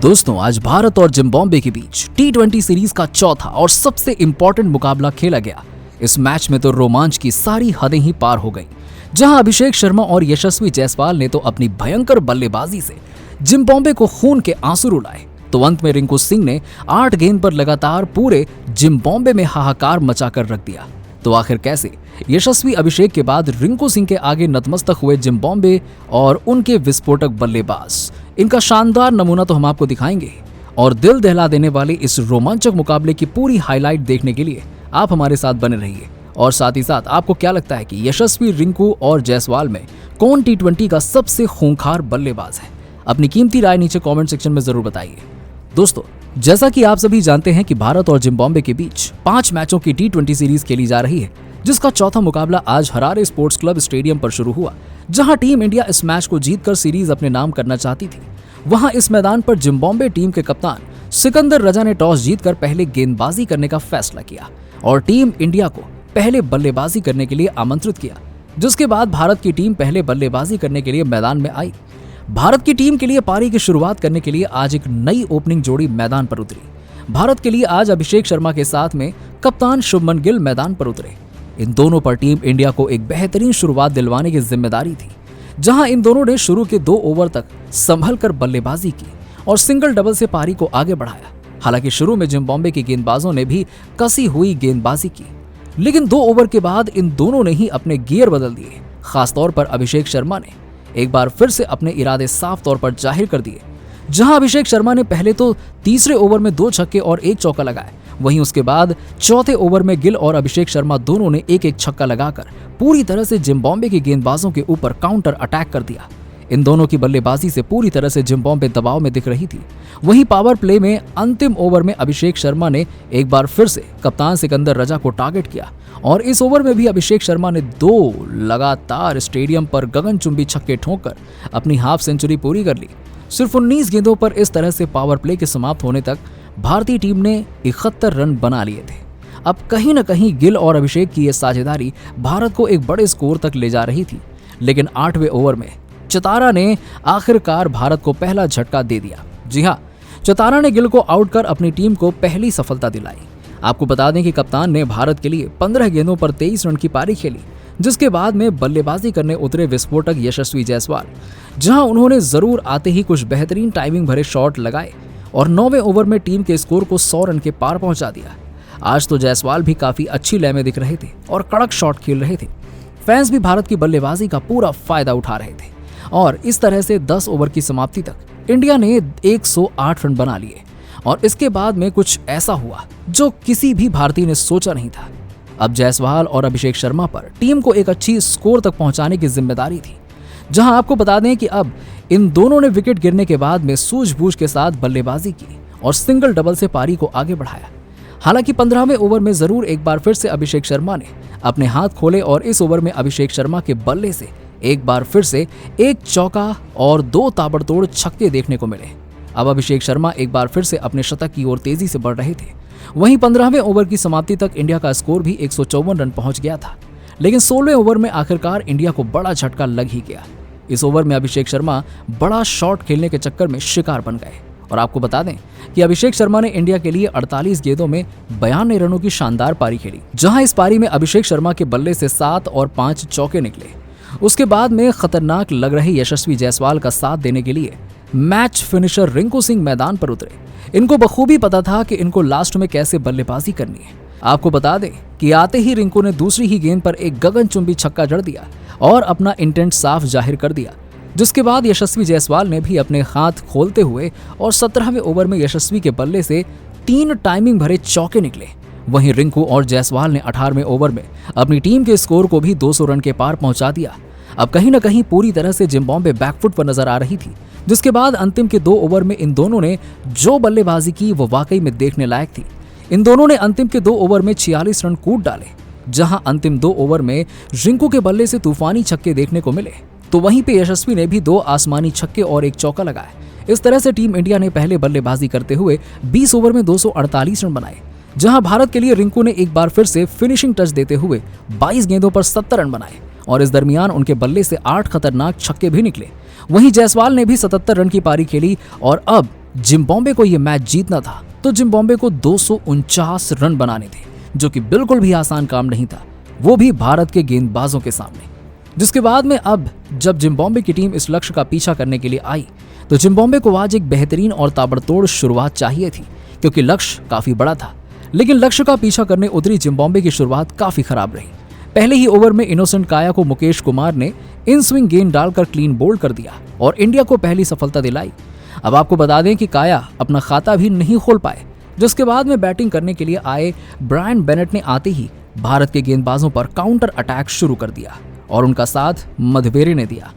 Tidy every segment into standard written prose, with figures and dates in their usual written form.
दोस्तों, आज भारत और जिम्बाब्वे के बीच T20 सीरीज का चौथा और सबसे इंपॉर्टेंट मुकाबला खेला गया। इस मैच में तो रोमांच की सारी हदें ही पार हो गईं, जहां अभिषेक शर्मा और यशस्वी जायसवाल ने तो अपनी भयंकर बल्लेबाजी से जिम्बाब्वे को खून के आंसू रुलाए, तो अंत में रिंकू सिंह ने 8 गेंद पर लगातार पूरे जिम्बाब्वे में हाहाकार मचाकर रख दिया। तो आखिर कैसे यशस्वी अभिषेक के बाद रिंकू सिंह के आगे नतमस्तक हुए जिम्बाब्वे और उनके विस्फोटक बल्लेबाज, इनका शानदार नमूना तो हम आपको दिखाएंगे। और दिल दहला देने वाले इस रोमांचक मुकाबले की पूरी हाईलाइट देखने के लिए आप हमारे साथ बने रहिए। और साथ ही साथ आपको क्या लगता है कि यशस्वी, रिंकू और जायसवाल में कौन T20 का सबसे खूंखार बल्लेबाज है? अपनी कीमती राय नीचे कमेंट सेक्शन में जरूर बताइए। दोस्तों, जैसा कि आप सभी जानते हैं कि भारत और जिम्बाब्वे के बीच 5 मैचों की T20 सीरीज खेली जा रही है, जिसका चौथा मुकाबला आज हरारे स्पोर्ट्स क्लब स्टेडियम पर शुरू हुआ, जहां टीम इंडिया इस मैच को जीतकर सीरीज अपने नाम करना चाहती थी। वहां इस मैदान पर जिम्बाब्वे टीम के कप्तान सिकंदर रजा ने टॉस जीतकर पहले गेंदबाजी करने का फैसला किया और टीम इंडिया को पहले बल्लेबाजी करने के लिए आमंत्रित किया, जिसके बाद भारत की टीम पहले बल्लेबाजी करने के लिए मैदान में आई। भारत की टीम के लिए पारी की शुरुआत करने के लिए आज एक नई ओपनिंग जोड़ी मैदान पर उतरी। भारत के लिए आज अभिषेक शर्मा के साथ में कप्तान शुभमन गिल मैदान पर उतरे। इन दोनों पर टीम इंडिया को एक बेहतरीन शुरुआत दिलवाने की जिम्मेदारी थी, जहां इन दोनों ने शुरू के 2 ओवर तक संभल कर बल्लेबाजी की और सिंगल डबल से पारी को आगे बढ़ाया। हालांकि शुरू में जिम्बाब्वे के गेंदबाजों ने भी कसी हुई गेंदबाजी की, लेकिन 2 ओवर के बाद इन दोनों ने ही अपने गियर बदल दिए। खासतौर पर अभिषेक शर्मा ने एक बार फिर से अपने इरादे साफ तौर पर जाहिर कर दिए। जहां अभिषेक शर्मा ने पहले तो तीसरे ओवर में 2 छक्के और 1 चौका लगाए, वहीं उसके बाद चौथे ओवर में गिल और अभिषेक शर्मा दोनों ने एक छक्का लगाकर पूरी तरह से जिम्बाब्वे के गेंदबाजों के ऊपर काउंटर अटैक कर दिया। इन दोनों की बल्लेबाजी से पूरी तरह से जिम्बाब्वे दबाव में दिख रही थी। वहीं पावर प्ले में अंतिम ओवर में अभिषेक शर्मा ने एक बार फिर से कप्तान सिकंदर रजा को टारगेट किया और इस ओवर में भी अभिषेक शर्मा ने 2 लगातार स्टेडियम पर गगनचुंबी छक्के ठोंककर अपनी हाफ सेंचुरी पूरी कर ली। सिर्फ 19 गेंदों पर इस तरह से पावर प्ले के समाप्त होने तक भारतीय टीम ने 71 रन बना लिए थे। अब कहीं न कहीं गिल और अभिषेक की यह साझेदारी भारत को एक बड़े स्कोर तक ले जा रही थी, लेकिन 8वें ओवर में चतारा ने आखिरकार भारत को पहला झटका दे दिया। जी हां, चतारा ने गिल को आउट कर अपनी टीम को पहली सफलता दिलाई। आपको बता दें कि कप्तान ने भारत के लिए 15 गेंदों पर 23 रन की पारी खेली, जिसके बाद में बल्लेबाजी करने उतरे विस्फोटक यशस्वी जायसवाल, जहां उन्होंने जरूर आते ही कुछ बेहतरीन टाइमिंग भरे शॉट लगाए और 9वें ओवर में टीम के स्कोर को 100 रन के पार पहुंचा दिया। आज तो जायसवाल भी काफी अच्छी लय में दिख रहे थे और कड़क शॉट खेल रहे थे। फैंस भी भारत की बल्लेबाजी का पूरा फायदा उठा रहे थे और इस तरह से 10 ओवर की समाप्ति तक इंडिया ने 108 रन बना लिए। और इसके बाद में कुछ ऐसा हुआ जो किसी भी भारतीय ने सोचा नहीं था। अब जायसवाल और अभिषेक शर्मा पर टीम को एक अच्छी स्कोर तक पहुंचाने की जिम्मेदारी थी, जहां आपको बता दें कि अब इन दोनों ने विकेट गिरने के बाद में सूझबूझ के साथ बल्लेबाजी की और सिंगल डबल से पारी को आगे बढ़ाया। हालांकि 15वें ओवर में जरूर एक बार फिर से अभिषेक शर्मा ने अपने हाथ खोले और इस ओवर में अभिषेक शर्मा के बल्ले से एक बार फिर से 1 चौका और 2 ताबड़तोड़ छक्के देखने को मिले। अब अभिषेक शर्मा एक बार फिर से अपने शतक की ओर तेजी से बढ़ रहे थे। वहीं 15वें ओवर की समाप्ति तक इंडिया का स्कोर भी 154 रन पहुंच गया था, लेकिन 16वें ओवर में आखिरकार इंडिया को बड़ा झटका लग ही गया। इस ओवर में अभिषेक शर्मा बड़ा शॉट खेलने के चक्कर में शिकार बन गए। और आपको बता दें कि अभिषेक शर्मा ने इंडिया के लिए 48 गेंदों में 92 रनों की शानदार पारी खेली, जहां इस पारी में अभिषेक शर्मा के बल्ले से 7 और 5 चौके निकले। उसके बाद में खतरनाक लग रहे यशस्वी जायसवाल का साथ देने के लिए मैच फिनिशर रिंकू सिंह मैदान पर उतरे। इनको बखूबी पता था कि इनको लास्ट में कैसे बल्लेबाजी करनी है। आपको बता दें कि आते ही रिंकू ने दूसरी ही गेंद पर एक गगनचुंबी छक्का जड़ दिया और अपना इंटेंट साफ जाहिर कर दिया, जिसके बाद यशस्वी जायसवाल ने भी अपने हाथ खोलते हुए और 17वें ओवर में यशस्वी के बल्ले से 3 टाइमिंग भरे चौके निकले। वहीं रिंकू और जायसवाल ने 18वें ओवर में अपनी टीम के स्कोर को भी 200 रन के पार पहुंचा दिया। अब कहीं न कहीं पूरी तरह से जिम्बाब्वे बैकफुट पर नजर आ रही थी, जिसके बाद अंतिम के 2 ओवर में इन दोनों ने जो बल्लेबाजी की वो वाकई में देखने लायक थी। इन दोनों ने अंतिम के 2 ओवर में 46 रन कूद डाले, जहां अंतिम 2 ओवर में रिंकू के बल्ले से तूफानी छक्के देखने को मिले, तो वहीं पे यशस्वी ने भी 2 आसमानी छक्के और 1 चौका लगाए। इस तरह से टीम इंडिया ने पहले बल्लेबाजी करते हुए 20 ओवर में 248 रन बनाए, जहां भारत के लिए रिंकू ने एक बार फिर से फिनिशिंग टच देते हुए 22 गेंदों पर 70 रन बनाए और इस दरमियान उनके बल्ले से 8 खतरनाक छक्के भी निकले। वहीं जायसवाल ने भी 77 रन की पारी खेली और अब जिम्बाब्वे को यह मैच जीतना था तो जिम्बाब्वे को 249 रन बनाने थे, जो कि बिल्कुल भी आसान काम नहीं था, वो भी भारत के गेंदबाजों के सामने। जिसके बाद में अब जब जिम्बाब्वे की टीम इस लक्ष्य का पीछा करने के लिए आई तो जिम्बाब्वे को आज एक बेहतरीन और ताबड़तोड़ शुरुआत चाहिए थी, क्योंकि लक्ष्य काफी बड़ा था। लेकिन लक्ष्य का पीछा करने उतरी जिम्बाब्वे की शुरुआत काफी खराब रही। पहले ही ओवर में इनोसेंट काया को मुकेश कुमार ने इन स्विंग गेंद डालकर क्लीन बोल्ड कर दिया और इंडिया को पहली सफलता दिलाई। अब आपको बता दें कि काया अपना खाता भी नहीं खोल पाए, जिसके बाद में बैटिंग करने के लिए आए ब्रायन बेनेट ने आते ही भारत के गेंदबाजों पर काउंटर अटैक शुरू कर दिया और उनका साथ मधवेरे ने दिया।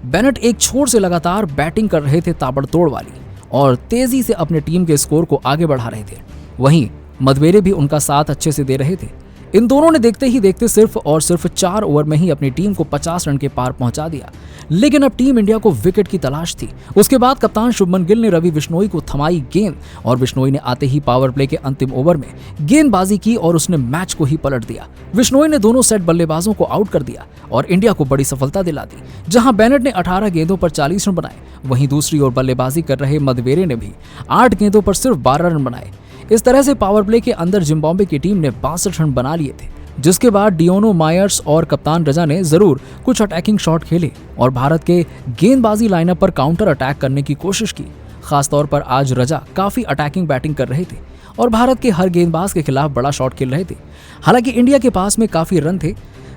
बेनेट एक छोर से लगातार बैटिंग कर रहे थे ताबड़तोड़ वाली और तेजी से अपने टीम के स्कोर को आगे बढ़ा रहे थे। वहीं मधवेरे भी उनका साथ अच्छे से दे रहे थे। इन दोनों ने देखते ही देखते सिर्फ 4 ओवर में ही अपनी टीम को 50 रन के पार पहुंचा दिया। लेकिन अब टीम इंडिया को विकेट की तलाश थी। उसके बाद कप्तान शुभमन गिल ने रवि बिश्नोई को थमाई गेंद और बिश्नोई ने आते ही पावर प्ले के अंतिम ओवर में गेंदबाजी की और उसने मैच को ही पलट दिया। बिश्नोई ने दोनों सेट बल्लेबाजों को आउट कर दिया और इंडिया को बड़ी सफलता दिला दी। जहां बेनेट ने 18 गेंदों पर 40 रन बनाए, वहीं दूसरी ओर बल्लेबाजी कर रहे मधवेरे ने भी 8 गेंदों पर सिर्फ 12 रन बनाए। इस तरह से पावर प्ले के अंदर जिम्बाब्वे की टीम ने 62 रन बना लिए थे, जिसके बाद डियोनो मायर्स और कप्तान रजा ने जरूर कुछ अटैकिंग शॉट खेले और भारत के गेंदबाजी लाइनअप पर काउंटर अटैक करने की कोशिश की। खासतौर पर आज रजा काफी अटैकिंग बैटिंग कर रहे थे और भारत के हर गेंदबाज के खिलाफ बड़ा शॉट खेल रहे थे। हालांकि इंडिया के पास में काफी रन थे।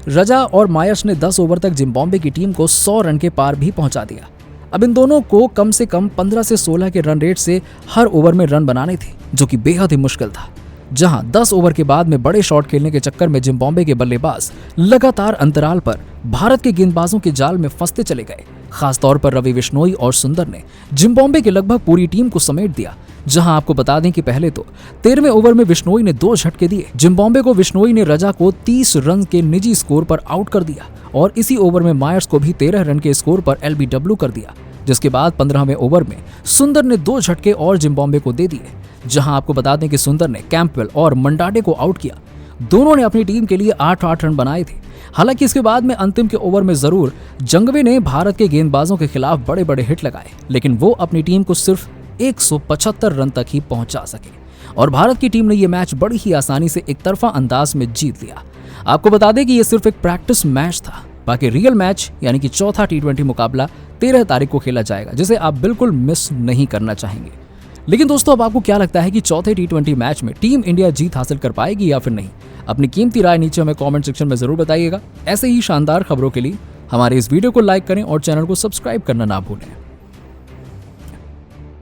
रजा और मायर्स ने 10 ओवर तक जिम्बाब्वे की टीम को 100 रन के पार भी पहुंचा दिया। अब इन दोनों को कम से कम 15 से 16 के रन रेट से हर ओवर में रन बनाने थे, जो कि बेहद ही मुश्किल था। जहां 10 ओवर के बाद में बड़े शॉट खेलने के चक्कर में जिम्बाब्वे के बल्लेबाज लगातार अंतराल पर भारत के गेंदबाजों के जाल में फंसते चले गए। खासतौर पर रवि बिश्नोई और सुंदर ने जिम्बाब्वे के लगभग पूरी टीम को समेट दिया। जहां आपको बता दें कि पहले तो 13वें ओवर में बिश्नोई ने 2 झटके दिए। जिम्बाब्वे को बिश्नोई ने रजा को 30 रन के निजी स्कोर पर आउट कर दिया और इसी ओवर में मायर्स को भी 13 रन के स्कोर पर LBW कर दिया। जिसके बाद 15वें ओवर में सुंदर ने 2 झटके और जिम्बाब्वे को दे दिए। जहां आपको बता दें कि सुंदर ने कैंपवेल और मंडाडे को आउट किया। दोनों ने अपनी टीम के लिए 8-8 रन बनाए थे। हालांकि इसके बाद में अंतिम के ओवर में जरूर जंगवे ने भारत के गेंदबाजों के खिलाफ बड़े बड़े हिट लगाए, लेकिन वो अपनी टीम को सिर्फ 175 रन तक ही पहुंचा सके और भारत की टीम ने यह मैच बड़ी ही आसानी से एक तरफा अंदाज में जीत लिया। आपको बता दें कि यह सिर्फ एक प्रैक्टिस मैच था। बाकी रियल मैच यानी कि चौथा T20 मुकाबला 13 तारीख को खेला जाएगा, जिसे आप बिल्कुल मिस नहीं करना चाहेंगे। लेकिन दोस्तों, अब आपको क्या लगता है कि चौथे T20 मैच में टीम इंडिया जीत हासिल कर पाएगी या फिर नहीं? अपनी कीमती राय नीचे हमें कमेंट सेक्शन में जरूर बताइएगा। ऐसे ही शानदार खबरों के लिए हमारे इस वीडियो को लाइक करें और चैनल को सब्सक्राइब करना ना भूलें।